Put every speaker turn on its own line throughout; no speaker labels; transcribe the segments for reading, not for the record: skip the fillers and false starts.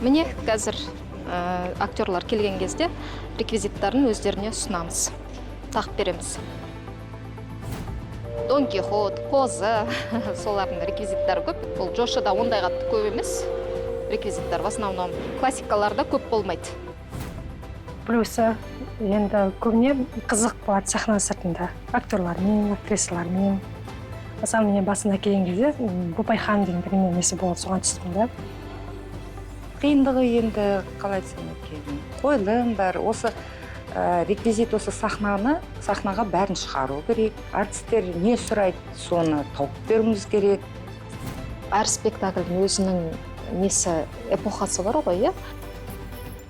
Міне қазір актерлар келген кезде реквизиттарын өздеріне ұсынамыз, тағып береміз. Дон Кихот, Қозы, солардың реквизиттары көп. Бұл Жошыда ондай қатты көп емес. Реквизиттар в основном классикаларда көп болмайды.
Плюсы енді көбіне қызық болады сахна сыртында. Актерлармен, актрисалармен. Мысалы мен басында келген кезде Бопайхан деген бір несі болады, соған түстім да.
Қиындығы енді қалай десем екен, қойылым бар, осы реквизит осы сахнаға бәрін шығару керек. Артистер не сұрайды, соны тауып беруіміз керек.
Әр спектакльдің өзінің несі эпохасы бар ғой, иә?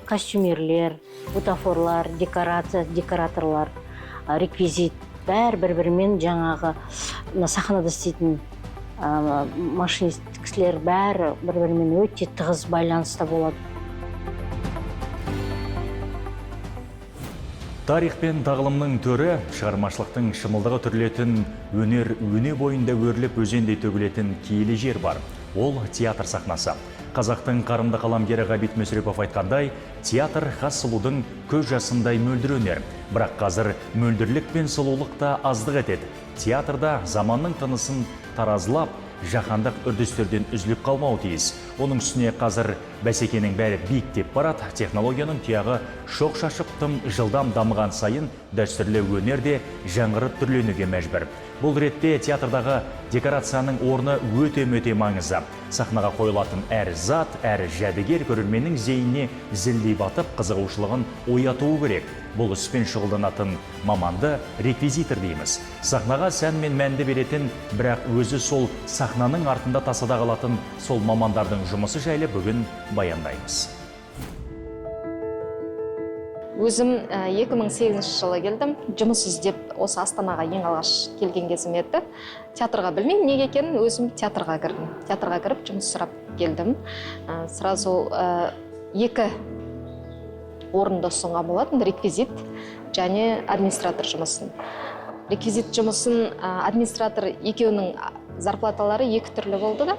Костюмерлер, бутафорлар, декораторлар, реквизит, бәр бір-бірімен жаңағы сахнада істейтін машинист кісілер бәрі бір-бірімен өте тығыз байланыста болады.
Тарих пен тағылымның төрі, шығармашылықтың шымылдығы түрлетін өне бойында өрліп өзендей төгілетін киелі жер бар. Ол театр сахнасы. Қазақтың қарымды қаламгері Ғабит Мүсірепов айтқандай, театр хас сұлудың көз жасындай мөлдір өнер. Бірақ қазір мөлдірлік пен сұлулық та аздық етеді. Театрда заманның тынысын таразылап, жаһандық үрдістерден үзіліп қалмау тиіс. Оның үстіне қазір бәсекенің бәрі биіктеп барады, технологияның тұяғы шоқ шашып тым жылдам дамыған сайын дәстүрлі өнер де жаңғырып түрленуге мәжбүр. Бұл ретте театрдағы декорацияның орны өте маңызды. Сахнаға қойылатын әр зат, әр жәдігер көрерменнің зейініне зілдей батып, қызығушылығын оятуы керек. Бұл іспен шұғылданатын маманды реквизитор дейміз. Сахнаға сән мен мәнді беретін, бірақ өзі сол сахнаның артында тасада қалатын сол мамандардың жұмысы жайлы бүгін баяндаймыз.
Өзім 2008 жылы келдім, жұмыс іздеп осы Астанаға ең алғаш келген кезім еді. Театрға білмеймін неге екенін, өзім театрға кірдім. Театрға кіріп жұмыс сұрап келдім. Сразу екі орында ұсынған болатын, реквизит және администратор жұмысын. Реквизит жұмысын администратор екеуінің зарплаталары екі түрлі болды да,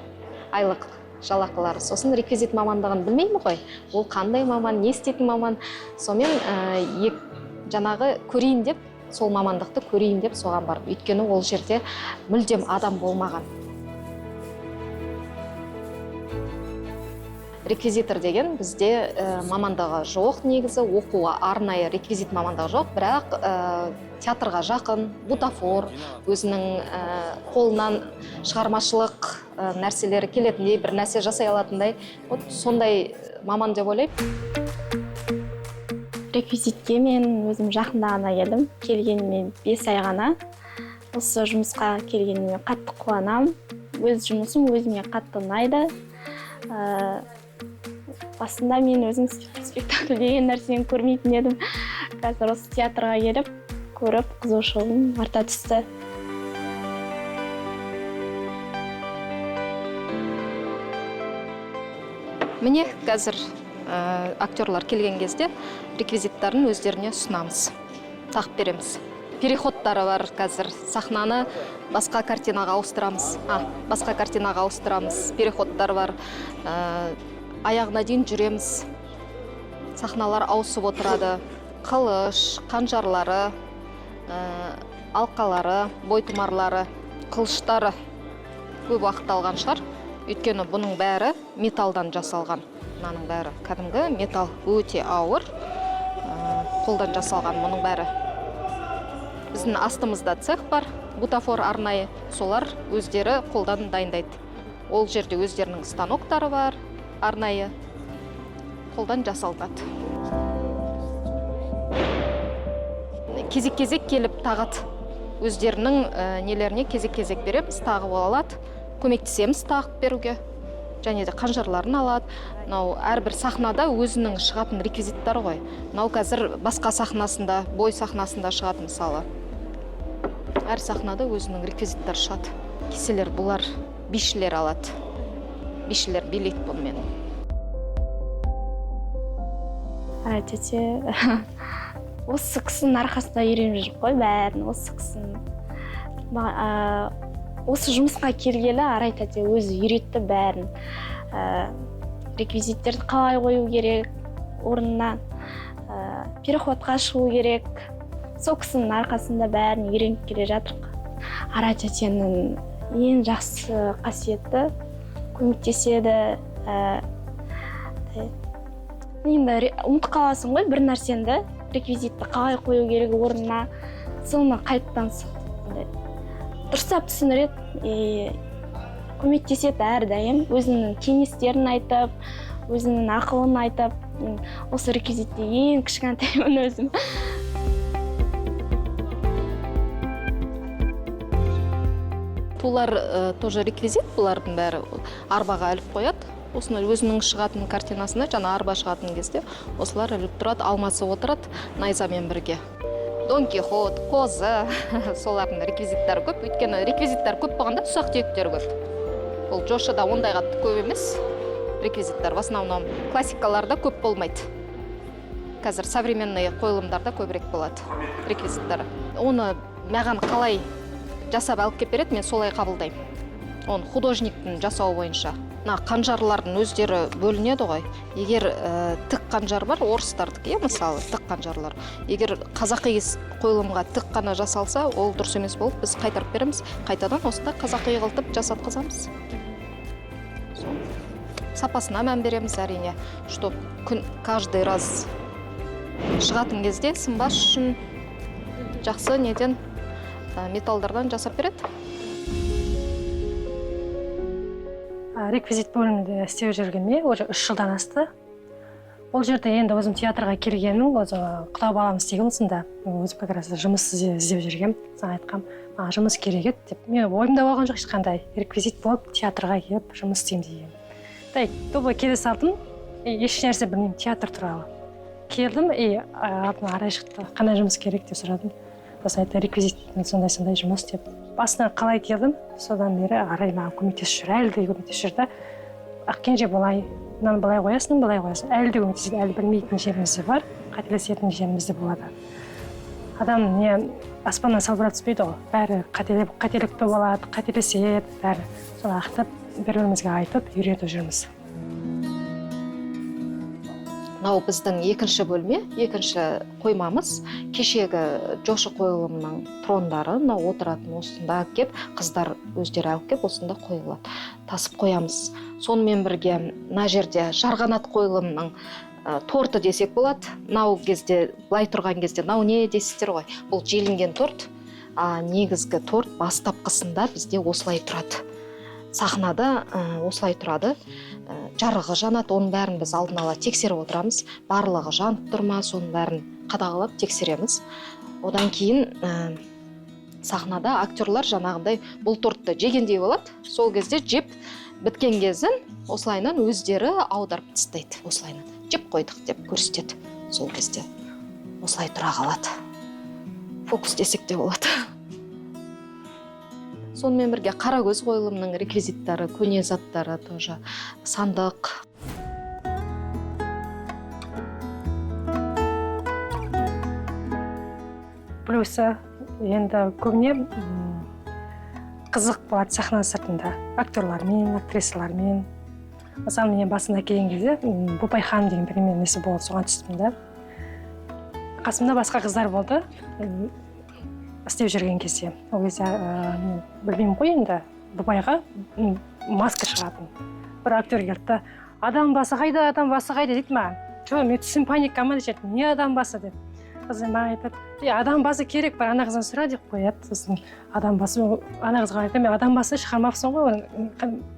айлық жалақылары. Сосын реквизит мамандығын білмеймін ғой. Ол қандай маман, не істейтін маман. Сонымен жаңағы көрейін деп, сол мамандықты көрейін деп соған барып. Өйткені ол жерде мүлдем адам болмаған. Реквизитор деген бізде мамандығы жоқ негізі, оқуға арнайы реквизит мамандығы жоқ, бірақ театрға жақын, бутафор, өзінің қолынан шығармашылық нәрселері келетіндей, бір нәрсе жасай алатындай, сондай маман деп ойлаймын.
Реквизитке мен өзім жақында ғана келдім. Келгеніме 5 ай ғана. Осы жұмысқа келгеніме қатты қуанам. Өз жұмысым өзіме қатты ұнайды. Басында мен өзім спектакль деген нәрсені көрмейтін едім. Қазір осы театрға келіп, көріп, қызығушылығым арта түсті.
Міне қазір актерлар келген кезде реквизиттарын өздеріне ұсынамыз, тағып береміз. Переходтары бар қазір, сахнаны басқа картинаға ауыстырамыз. Переходтар бар, аяғына дейін жүреміз. Сахналар ауысып отырады. Қылыш, қанжарлары, алқалары, бойтұмарлары, қылыштары көп уақыт алған шығар. Өйткені бұның бәрі металдан жасалған. Мынаның бәрі кәдімгі металл, өте ауыр. Қолдан жасалған мұның бәрі. Біздің астымызда цех бар, бутафор арнайы, солар өздері қолдан дайындайды. Ол жерде өздерінің станоктары бар, арнайы қолдан жасалынады. Кезек-кезек келіп тағат. Өздерінің нелеріне кезек-кезек береміз, тағып алады. Көмектесеміз тағып беруге. Және де қанжарларын алады. Әрбір сахнада өзінің шығатын реквизиттары ғой. Қазір басқа сахнасында, бой сахнасында шығады мысалы. Әр сахнада өзінің реквизиттары шығады. Кеселер бұлар бишілер алады. Бишілер билейді бұнымен.
Тете, осы кісінің арқасында үйреніп жүріп қой бәрін, осы кісінің. Осы жұмысқа келгелі Арай тәте өзі үйретті бәрін. реквизиттерді қалай қою керек, орнына переходқа шығу керек. Сол кісінің арқасында бәрін үйреніп келе жатырмық. Ара тәтенің ең жақсы қасиеті көмектеседі. Енді ұмытып қаласың ғой бір нәрсенді, реквизитті қалай қою керек орнына, соны қайтадан дұрыстап түсіндіреді, көмектеседі әрдайым, өзінің кеңестерін айтып, өзінің ақылын айтып. Осы реквизитте ең кішкентаймын өзім.
Бұлар тоже реквизит, бұлардың бәрі арбаға іліп қояды. Осыны өзінің шығатын картинасында, жаңа арба шығатын кезде, осылар іліп тұрады, алмасы отырады найзамен бірге. Дон Кихот, қозы, солардың реквизиттері көп. Өйткені реквизиттер көп болғанда ұсақ түйектер көп. Бұл Джошыда ондайға көп емес. Реквизиттер в основном классикаларда көп болмайды. Қазір современный қойылымдарда көбірек болады реквизиттері. Оны маған қалай жасап алып кеп береді, мен солай қабылдаймын. Оны художниктің жасауы бойынша. Қанжарлардың өздері бөлінеді ғой. Егер тік қанжар бар, орыстардікі, мысалы, тік қанжарлар. Егер қазақи қойылымға тік қана жасалса, ол дұрыс емес болып, біз қайтарып береміз. Қайтадан осында қазақи қылтып жасатқызамыз. Сапасына мән береміз әрине, что каждый раз шығатын кезде сынбас үшін жақсы неден металдардан жасап береді.
Реквизит бөлімінде істеп жүргеніме уже 3 жылдан асты. Ол жерде енді өзім театрға келгенмін, өзі құда балам істеген осында. Өзім как раз жұмыс іздеп жүргем, саған айтқам, жұмыс керек еді деп. Мен ойымда болған жоқ ешқандай реквизит болып театрға келіп жұмыс істеймін деген. Тобы келе салдым, еш нәрсе білмеймін театр туралы. Келдім, артынан арай шықты, қандай жұмыс керек деп сұрадым. Осы айтты, реквизитпен сондай жұмыс деп. Басына қалай келдім, содан бері арай маған көмектесіп жүр, әлі де көмектесіп жүрді. Кенже былай, мынаны былай қоясың, әлі де көмектесіп, әлі білмейтін жеріміз бар, қателесетін жеріміз де болады. Адам не аспаннан салбырап түспейді ғой, бәрі қателікті болады, қателеседі, бәрі. Соны ақтап, бір-бірімізге айтып, үйретіп жүрміз.
Мынау біздің екінші бөлме, екінші қоймамыз. Кешегі Жошы қойылымның трондары, мынау отыратын осында кеп, қыздар өздері алып кеп, осында қойылады. Тасып қоямыз. Сонымен бірге мына жерде Жарғанат қойылымның торты десек болады. Мынау кезде, былай тұрған кезде, мынау не дейсіздер ғой? Бұл желінген торт. Негізгі торт бастапқысында бізде осылай тұрады. Сахнада осылай тұрады. Жарығы жанады, оның бәрін біз алдын ала тексеріп отырамыз. Барлығы жанып тұрма, соның бәрін қадағалап тексереміз. Одан кейін сахнада актерлар жаңағындай бұл тортты жегендей болады. Сол кезде жеп біткен кезін осылайынан өздері аударып тастайды. Осылайынан жеп қойдық деп көрсетеді. Сол кезде осылай тұра қалады. Фокус десек те болады. Сонымен бірге Қарагөз қойылымның реквизиттары, көне заттары тоже, сандық.
Плюсы енді көбіне қызық болады сахна сыртында. Актерлармен, актрисалармен. Мысалы, мен басында келген кезде Бопайхан деген бір несі болды, соған түстім да. Қасымда басқа қыздар болды. Істеп жүрген кезде. Ол кезде білмеймін ғой енді, Бопайға маска шығатын. Бір актер келді, адам басы қайда дейді маған. Жоқ, мен түсім паникама дешеді, не адам басы деп. Қызым маған айтады, адам басы керек бар, ана қыздан сұра деп қояды. Сосын адам басы, ана қызға айтады, мен адам басы шығармапсың ғой.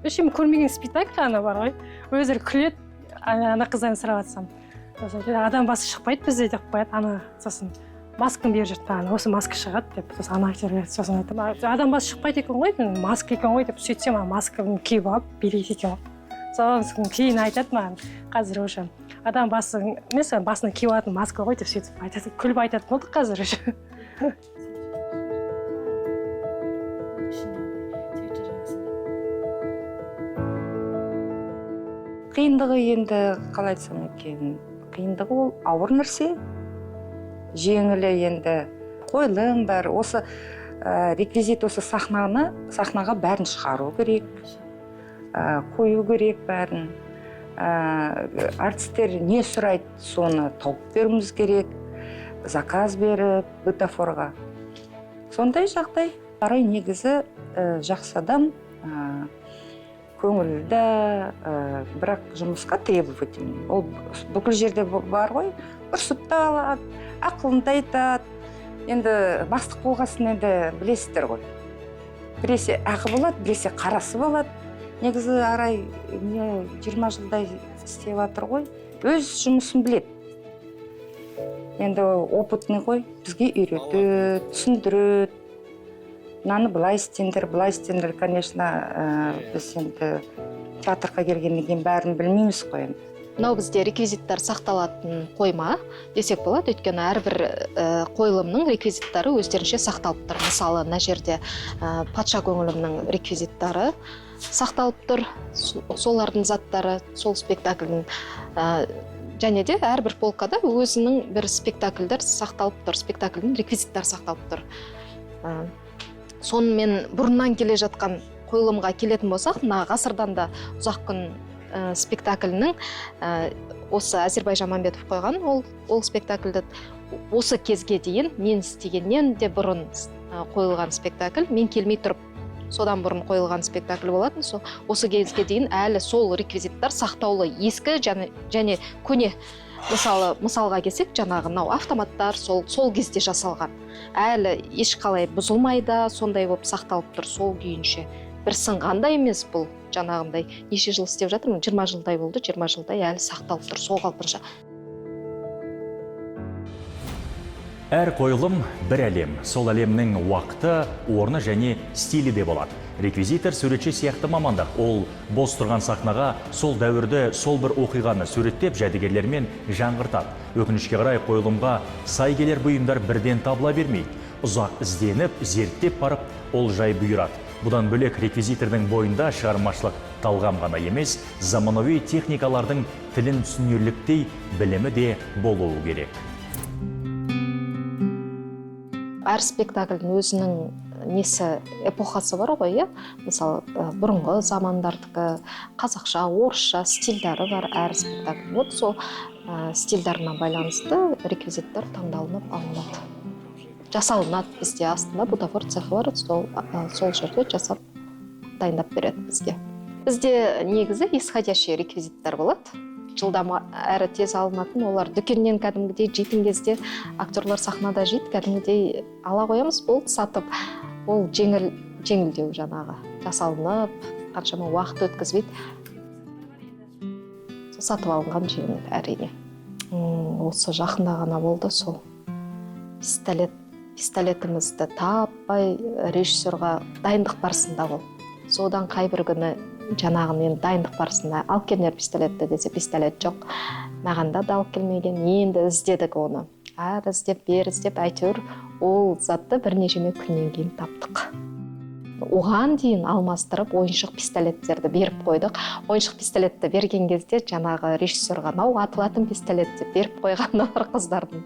Үшем көрмеген спектакль ана бар ғой. Өздері күледі, ана қыздан сұрап жатсам. Адам басы шықпайды бізде деп қояды, ана сосын. Масканы беріп жүрді, осы маска шығады деп, сосын ана актерге сосын айтты, адам басы шықпайды екен ғой, маска екен ғой деп сөйтсем, масканы киіп алып, билейді екен ғой. Сосын кейін айтады маған, қазір уже адам басы, емес, басына киіп алатын маска ғой деп сөйтіп айтады, күліп айтады болдық қазір уже.
Қиындығы енді қалай айтсам екен, қиындығы ол ауыр нәрсе. Жеңілі енді қойылым бар, осы реквизит осы сахнаға бәрін шығару керек, қою керек бәрін. Артистер не сұрайды, соны тауып беруіміз керек, заказ беріп, бутафорға. Сондай жағдай. Арай негізі жақсы адам, көңілді, бірақ жұмысқа требовательный. Ол бүкіл жерде бар ғой, ұрсып та алады, ақылында айтады. Енді бастық болғасын енді білесіздер ғой. Біресе ақы болады, біресе қарасы болады. Негізі Арай 20 жылдай істеп жатыр ғой, өз жұмысын біледі. Енді опытный ғой, бізге үйретеді, түсіндіреді. Мынаны былай істеңдер, конечно, біз енді театрға келгеннен кейін бәрін білмейміз қой енді.
Мынау бізде реквизиттар сақталатын қойма десек болады, өйткені әрбір қойылымның реквизиттары өздерінше сақталып тұр. Мысалы, мына жерде патша көңілімнің реквизиттары сақталып тұр, солардың заттары, сол спектакльдің және де әрбір полкада өзінің бір спектакльдер сақталып тұр, спектакльдің реквизиттары сақталып тұр. Сонымен бұрыннан келе жатқан қойылымға келетін болсақ, мына ғасырдан да ұзақ күн спектаклінің осы Әзірбайжан Мамбетов қойған ол спектакльді осы кезге дейін мен істегеннен де бұрын қойылған спектакль, мен келмей тұрып содан бұрын қойылған спектакль болатын. Осы кезге дейін әлі сол реквизиттар сақтаулы, ескі және көне. Мысалға келсек, жаңағы мынау автоматтар сол кезде жасалған. Әлі ешқалай бұзылмайды, сондай болып сақталып тұр, сол күйінше. Бір сынғанда емес бұл, жаңағындай. Неше жыл істеп жатырмын? 20 жылдай болды, 20 жылдай әлі сақталып тұр, сол қалпынша.
Әр қойылым бір әлем, сол әлемнің уақыты, орны және стилі де болады. Реквизитор суретші сияқты мамандық. Ол бос тұрған сахнаға сол дәуірді, сол бір оқиғаны суреттеп, жәдігерлермен жаңғыртады. Өкінішке қарай қойылымға сай келер бұйымдар бірден табыла бермейді. Ұзақ ізденіп, зерттеп барып, ол жай бұйырады. Бұдан бөлек реквизитордың бойында шығармашылық талғам ғана емес, заманауи техникалардың тілін түсінерліктей білімі де болуы керек.
Әр спектакльдің өзінің эпохасы бар ғой, мысалы, бұрынғы замандардікі, қазақша, орысша стильдары бар әр спектакль. Вот сол стильдарына байланысты реквизиттар таңдалынып алынады. Жасалынады бізде астында бутафор цехы бар, сол жерде жасап дайындап береді бізге. Бізде негізі исходящий реквизиттар болады. Жылдам әрі тез алынатын, олар дүкеннен кәдімгідей жейтін кезде актерлар сахнада жейді, кәдімгідей ала қоямыз, болды сатып. Ол жеңілдеу жаңағы жасалынып, қаншама уақыт өткізбейді. Сатып алынған жеңіл әрине. Осы жақында ғана болды сол пистолетімізді таппай режиссерға дайындық барысында бол. Содан қай бір күні жаңағымен дайындық барысында алып келіңдер пистолетті десе, пистолет жоқ. Маған да алып келмеген, енді іздедік оны. Әр іздеп, бер іздеп, әйтеуір ол затты бірнеше күннен кейін таптық. Оған дейін алмастырып ойыншық пистолеттерді беріп қойдық. Ойыншық пистолетті берген кезде жаңағы режиссерға нау атылатын пистолетті беріп қойған бар қыздардың.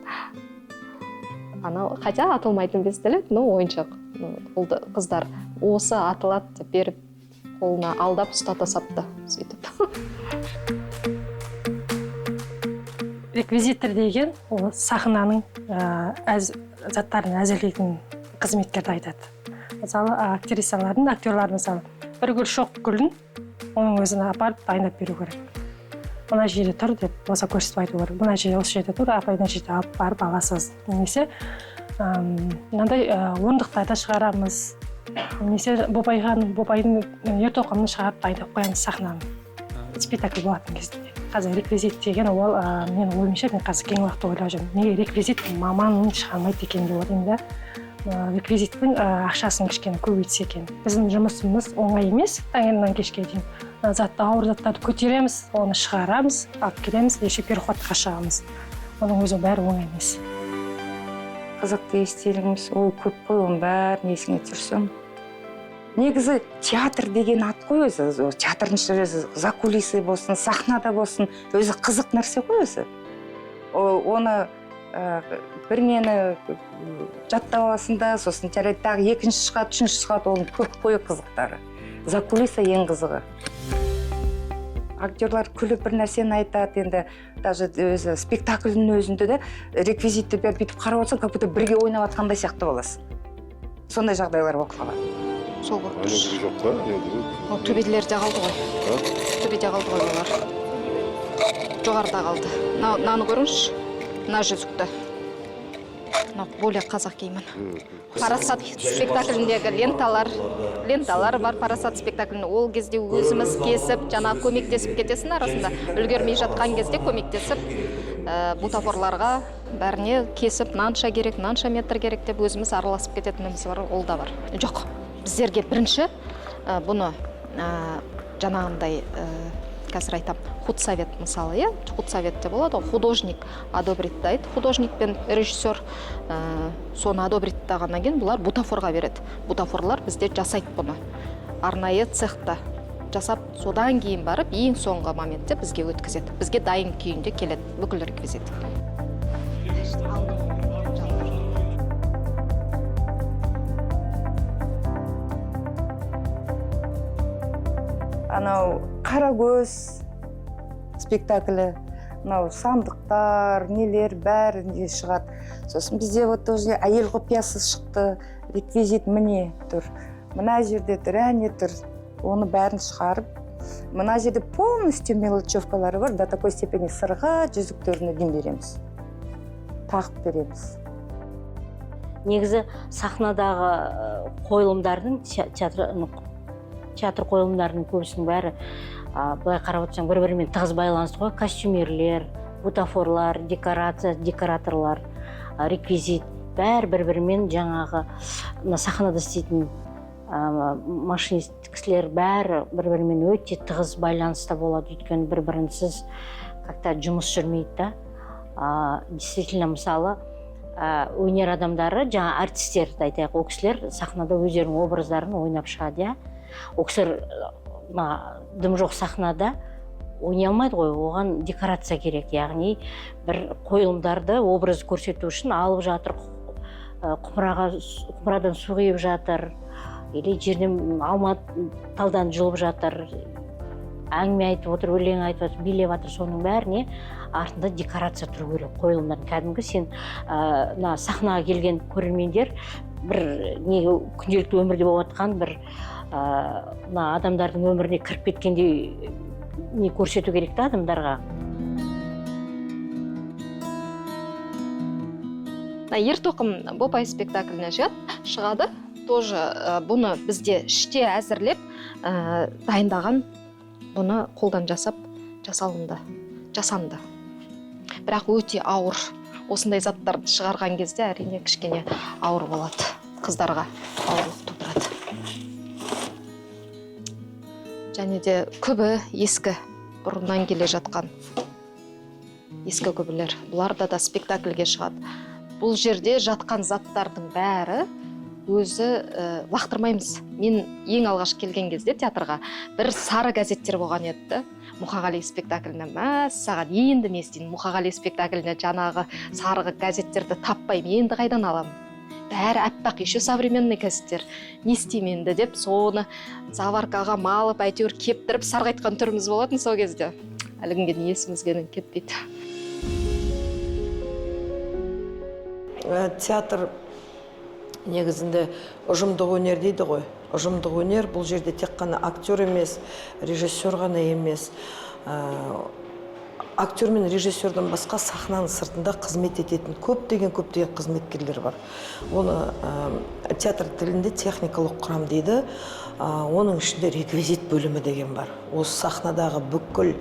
Хотя атылмайтын пистолет, ойыншық. Қыздар осы атылады деп беріп қолына алдап ұстата сапты, сөйтіп.
Реквизитор деген ол сахнаның заттарын әзірлейтін қызметкерді айтады. Мысалы, актерлар мысалы, бір гүл шоқ гүлін оның өзіне апарып дайындап беру керек. Мына жерде тұр деп болса көрсетіп айту керек. Мына жерде осы жерде тұр, апайдан жерде алып барып аласыз. Немесе мынандай орындықтарды шығарамыз. Немесе бопайдың ертоқымын шығарып дайындап қоямыз сахнаны. Спектакль болатын кезде. Қазір реквизит деген ол мен ойымша, мен қазір кең уақытта ойлап жүрмін. Неге реквизит маманын шығармайды екен деп ойлаймын да. Реквизиттің ақшасын кішкене көбейтсе екен. Біздің жұмысымыз оңай емес, таңертеңнен кешке дейін. Ауыр заттарды көтереміз, оны шығарамыз, алып келеміз, еще переходқа шығамыз. Оның өзі бәрі оңай емес.
Қызықты естелігіміз, ой көп қой, оның бәрін есіңе түсірсем. Негізі театр деген ат қой өзі. Театрдың іші закулисы болсын, сахнада болсын, өзі қызық нәрсе қой өзі. Оны бір мені жаттап аласында, сосын тағы екінші шығады, үшінші шығады, оның көп қой қызықтары. Закулиса ең қызығы. актерлар күліп бір нәрсені айтады, енді даже өзі спектакльдің өзінде де реквизитті бүйтіп қарап отырсаң, как будто бірге ойнап жатқандай сияқты боласың. Сондай жағдайлар болып қалады.
сол болып тұр.
жоқ па?
Ол төбелерде қалды ғой. Төбеде қалды ғой олар. Жоғарыда қалды. Мынаны көріңізші. Мына жүзікті. Мына более қазақ киімін. Парасат спектакліндегі ленталар бар Парасат спектаклінде. Ол кезде өзіміз кесіп, жаңа көмектесіп кетесің арасында. Үлгермей жатқан кезде көмектесіп, бутафорларға бәріне кесіп, мынанша керек, мынанша метр керек деп өзіміз араласып кететініміз бар, ол да бар. Жоқ, біздерге бірінші бұны жаңағындай қазір айтам, худсовет мысалы, худсоветте болады, художник одобриттайды, художник пен режиссер соны одобриттағаннан кейін бұлар бутафорға береді. Бутафорлар бізде жасайды бұны. Арнайы цехта жасап, содан кейін барып, ең соңғы моментте бізге өткізеді. Бізге дайын күйінде келеді бүкіл реквизит.
Анау Қарагөз спектаклі, мынау сандықтар, нелер бәрі шығады. Сосын бізде вот тоже әйел құпиясы шықты, реквизит міне тұр. Мына жерде тұр, әне тұр. Оны бәрін шығарып, мына жерде полностью мелочевкалары бар, до такой степени сырға жүзіктеріне дейін береміз. Тағып береміз.
Негізі сахнадағы қойылымдардың, театр қойылымдарының көбісінің бәрі былай қарап отырсаң бір-бірімен тығыз байланысты ғой. Костюмерлер, бутафорлар, декораторлар, реквизит бәрі бір-бірімен жаңағы сахнада істейтін машинист кісілер бәрі бір-бірімен өте тығыз байланыста болады. Өйткені бір-бірінсіз как-то жұмыс жүрмейді да. Действительно, мысалы, өнер адамдары, жаңа артистерді айтайық, ол кісілер сахнада өздерінің образдарын ойнап шығады. Ол кісілер дым жоқ сахнада ойнай алмайды ғой, оған декорация керек. Яғни бір қойылымдарды образ көрсету үшін алып жатыр, құмырадан су құйып жатыр, или жерден алма талдан жұлып жатыр, әңгіме айтып отыр, өлең айтып отыр, билеп жатыр. Соның бәріне артында декорация тұру керек. Қойылымдар кәдімгі сен сахнаға келген көрермендер бір күнделікті өмірде болып жатқан бір адамдардың өміріне кіріп кеткендей не көрсету керек та адамдарға.
Ертоқым Бопай спектакліне шығады. Тоже бұны бізде іште әзірлеп, дайындаған, бұны қолдан жасанды. Бірақ өте ауыр. Осындай заттарды шығарған кезде әрине кішкене ауыр болады. Қыздарға ауырлық тудырады. Және де көбі ескі, бұрыннан келе жатқан ескі көбілер. Бұларда да спектакльге шығады. Бұл жерде жатқан заттардың бәрі өзі лақтырмаймыз. Мен ең алғаш келген кезде театрға бір сары газеттер болған еді. Мұқағали спектакліне саған енді не істеймін? Мұқағали спектакліне жаңағы сарғы газеттерді таппаймын, енді қайдан аламын? Бәрі әппақ, еще современный газеттер. Не істеймін енді деп, соны заваркаға малып, әйтеуір кептіріп сарғайтқан түріміз болатын сол кезде. Әлі күнге есімізге кетпейді.
Театр негізінде ұжымдық өнер дейді ғой. Ұжымдық өнер бұл жерде тек қана актер емес, режиссер ғана емес. Актер мен режиссерден басқа сахнаның сыртында қызмет ететін көптеген қызметкерлер бар. Оны театр тілінде техникалық құрам дейді. Оның ішінде реквизит бөлімі деген бар. Осы сахнадағы бүкіл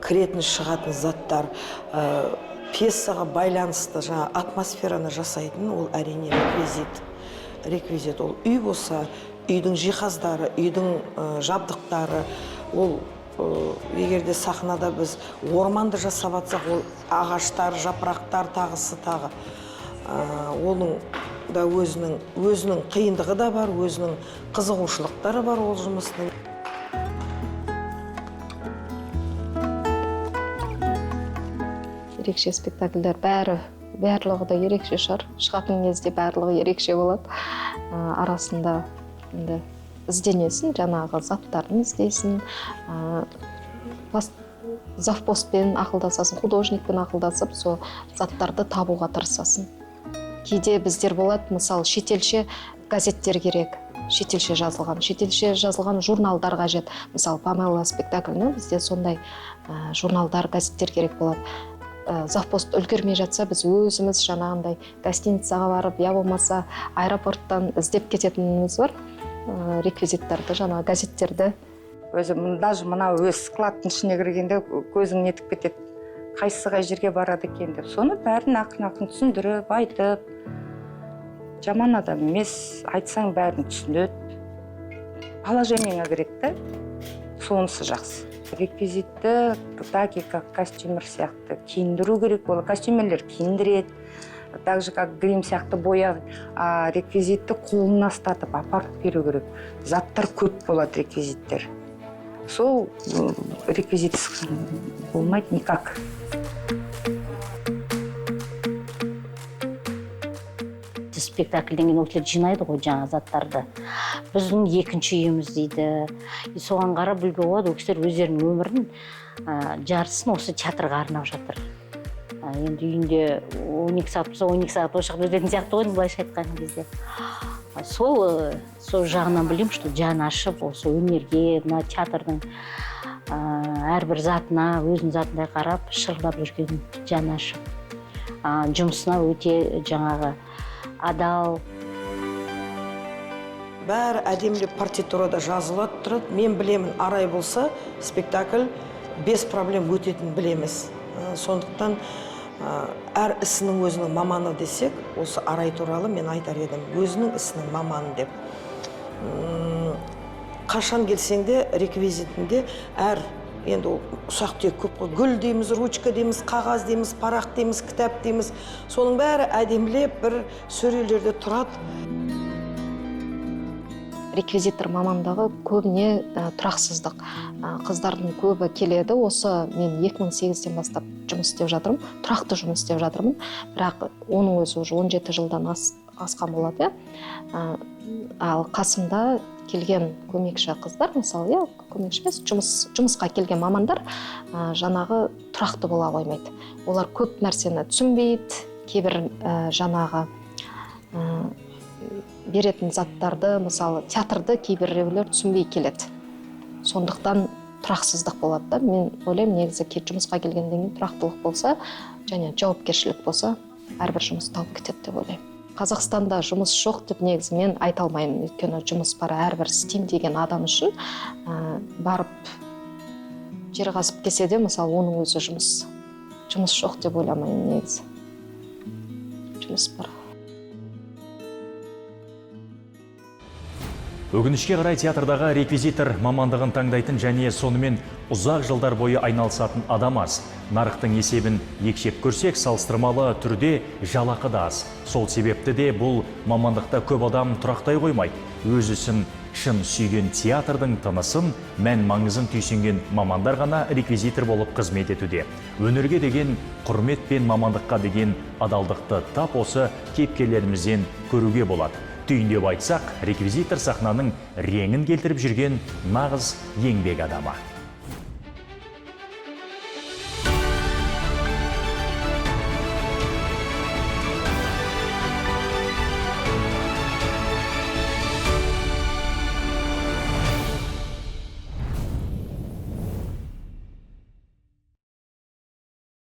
кіретін шығатын заттар, пьесаға байланысты атмосфераны жасайтын, ол әрине реквизит. Ол үй болса, үйдің жиһаздары, үйдің жабдықтары, ол егерде сахнада біз орманды жасап атсақ, ол ағаштар, жапырақтар, тағысы тағы. Оның да өзінің қиындығы да бар, өзінің қызығушылықтары бар ол жұмыстың.
Ерекше спектакльдер барлығы да ерекше шығар. Шығатын кезде барлығы ерекше болады. Арасында ізденесің, жаңағы заттарын іздейсің. завпостпен ақылдасасың, художникпен ақылдасып сол заттарды табуға тырысасың. Кейде біздер болады, мысалы шетелше газеттер керек, шетелше жазылған журналдар қажет. Мысалы Памела спектакліне бізде сондай журналдар, газеттер керек болады. Завпост үлгермей жатса, біз өзіміз жаңағындай гостиницаға барып, я болмаса аэропорттан іздеп кететініміз бар. Реквизиттарды, жаңағы газеттерді.
Өзі даже мына өз складтың ішіне кіргенде көзің нетіп кетеді. Қайсысы қай жерге барады екен деп. Соны бәрін ақын түсіндіріп, айтып, жаман адам емес, айтсаң бәрін түсінеді. Положениеңа кіреді да, сонысы жақсы. Реквизитті так и как костюмер сияқты киіндіру керек болады. Костюмерлер киіндіреді. Так же, как грим сияқты бояу, реквизитті қолына ұстатып, апарып беру керек. Заттар көп болады реквизиттер. Сол реквизит болмайды никак.
Спектакльден кейін өтілер жинайды ғой жаңа заттарды. Біздің екінші үйіміз дейді. Соған қарап білуге болады, өкістер өздерінің өмірін жарысын осы театрға арнап жатыр. Енді үйінде 12 сағат болса, 12 сағат ошақ өтетін сияқты ғой, былайша айтқан кезде. Сол жағынан білем, что жаны ашып, осы өнерге, мына театрдың әрбір затына, өзінің затындай қарап, шырылдап жүрген жаны ашып. Жұмысына өте жаңағы адал.
Бәрі әдемілеп партитурада жазылады тұрады. Мен білемін, арай болса, спектакль без проблем өтетін білеміз. Сондықтан әр ісінің өзінің маманы десек, осы арай туралы мен айтар едім. Өзінің ісінің маманы деп. Қашан келсең де реквизитінде әр, енді ұсақ түйек көп қой, гүл дейміз, ручка дейміз, қағаз дейміз, парақ дейміз, кітап дейміз. Соның бәрі әдемілеп бір сөрелерде тұрады.
Реквизитор мамандығы көбіне тұрақсыздық. Қыздардың көбі келеді. Осы мен 2008-ден бастап жұмыс істеп жатырмын, тұрақты жұмыс істеп жатырмын. Бірақ оның өзі уже 17 жылдан асқан болады. Ал қасымда келген көмекші қыздар, мысалы, көмекші емес, жұмысқа келген мамандар жаңағы тұрақты бола қоймайды. Олар көп нәрсені түсінбейді, кейбір жаңағы беретін заттарды, мысалы, театрды кейбіреулер түсінбей келеді. Сондықтан тұрақсыздық болады да. Мен ойлаймын, негізі жұмысқа келгеннен кейін тұрақтылық болса, және жауапкершілік болса, әрбір жұмыс тауып кетеді деп ойлаймын. Қазақстанда жұмыс жоқ деп негізі мен айта алмаймын. Өйткені жұмыс бар, әрбір істеймін деген адам үшін барып жер қазып келсе де, мысалы, оның өзі жұмыс жоқ деп ойламаймын негізі. Жұмыс бар.
Өкінішке қарай театрдағы реквизитор мамандығын таңдайтын және сонымен ұзақ жылдар бойы айналысатын адам аз. Нарықтың есебін екшеп көрсек, салыстырмалы түрде жалақы да аз. Сол себепті де бұл мамандықта көп адам тұрақтай қоймайды. Өз ісін шын сүйген театрдың тынысын, мән маңызын түйсінген мамандар ғана реквизитор болып қызмет етуде. Өнерге деген құрмет пен мамандыққа деген адалдықты тап осы кейіпкерлерімізден көруге болады. Түйіндеп айтсақ, реквизитор сахнаның реңін келтіріп жүрген нағыз еңбек адамы.